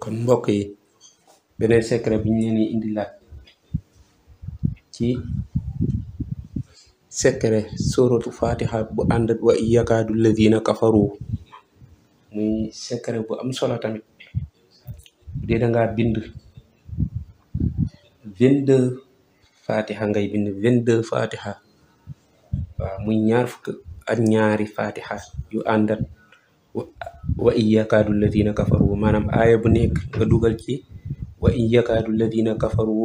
kon mbokk yi beneen secret bi ñu leen di indilaat ci secret sóoratu fatiha bu ànd ak wa yakaadu ladina kafaru muy secret bu am solo tamit bu dee dangaa bind 22 fatiha ngay bind 22 fatiha waaw muy ñaar fukk ak ñaari fatiha yu ànd ak wa yakaadu ladina kafaru maanaam aaya bu nekk nga dugal ci wa yakaadu ladina kafaru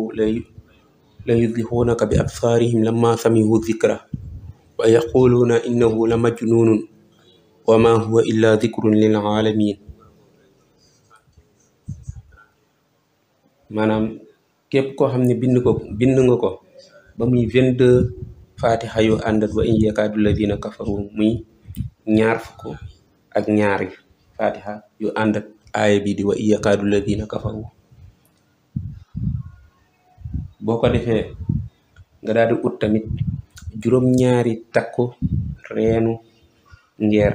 la yudlixuunaka bi absaarihim lamma samihu zikra wa yaquluuna innahu la majnunun wa ma huwa illa zikrun lil alamin maanaam képp koo xam ne bind nga ko ba muy 22 fatiha yu ànd ak wa yakaadu ladina kafaru muy ñaar fukk ak ñaari fatiha yu ànd ak aaya bi di wa yakaadu ladina kafaru boo ko defee nga daal di ut tamit juróom-ñaari takku reenu ngeer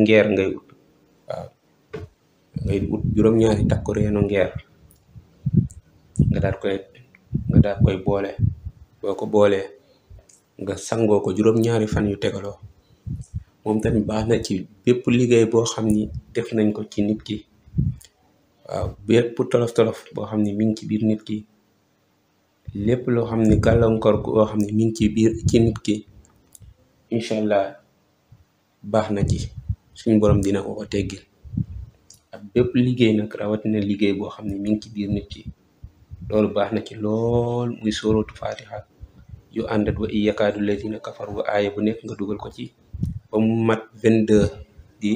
ngeer ngay ut waaw ngay ut juróom-ñaari takku reenu ngeer nga daal koy boole boo ko boolee nga sangoo ko juróom-ñaari fan yu tegaloo moom tamit baax na ci bépp liggéey boo xam ni def nañ ko ci nit ki waaw bépp tolof-tolof boo xam ne mi ngi ci biir nit ki lépp loo xam ne gàllankoor boo xam ne mi ngi ci biir ci nit ki incha allah baax na ci suñu borom dina ko teggil ak bépp liggéey nag rawatina liggéey boo xam ne mi ngi ci biir nit ki loolu baax na ci lool muy sóoratu fatiha yu ànd ak wa yakaadu ladina kafaru aaya bu nekk nga dugal ko ci ba mu mat 22 di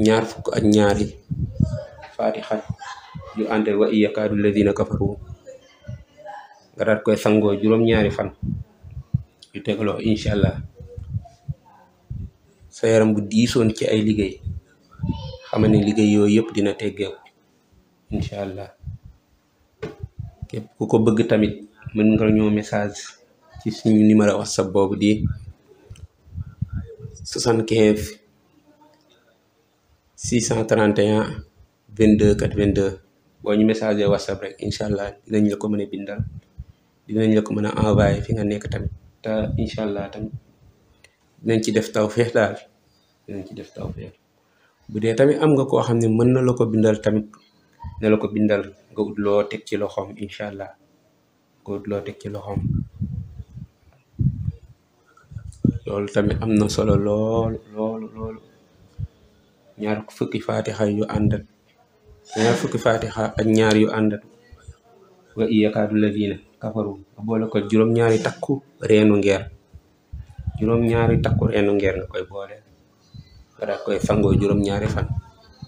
ñaar fukk ak ñaari fatiha yu ànd ak wa yakaadu ladina kafaru nga daal koy sangoo juróom-ñaari fan yu tegaloo incha allah sa yaram bu diisoon ci ay liggéey xam ne liggéey yooyu yëpp dina teggeeku incha allah képp ku ko bëgg tamit mën nga ñëw message ci suñu numéro whatsapp boobu di 75 631 22 82 boo ñu message whatsapp rek incha allah dinañ la ko mën a bindal dinañ la ko mën a envoyé fi nga nekk tamit te incha allah tamit dinañ ci def tawfeex daal bu dee tamit am nga koo xam ne mën na la ko bindal tamit na la ko bindal nga ut loo teg ci loxoom incha allah loolu tamit am na solo loolu ñaar fukki fatiha ak ñaar yu ànd ak wa yakaadu ladina kafaru nga boole ko juróom-ñaari takku reenu ngeer nga koy boole nga daal koy sangoo juróom-ñaari fan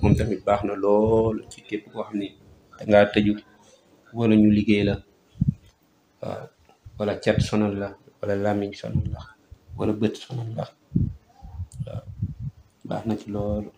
moom tamit baax na loolu ci képp koo xam ne dangaa tëju wala ñu liggéey la waaw wala cat sonal la wala làmmiñ sonal la wala bët sonal la waaw baax na ci loolu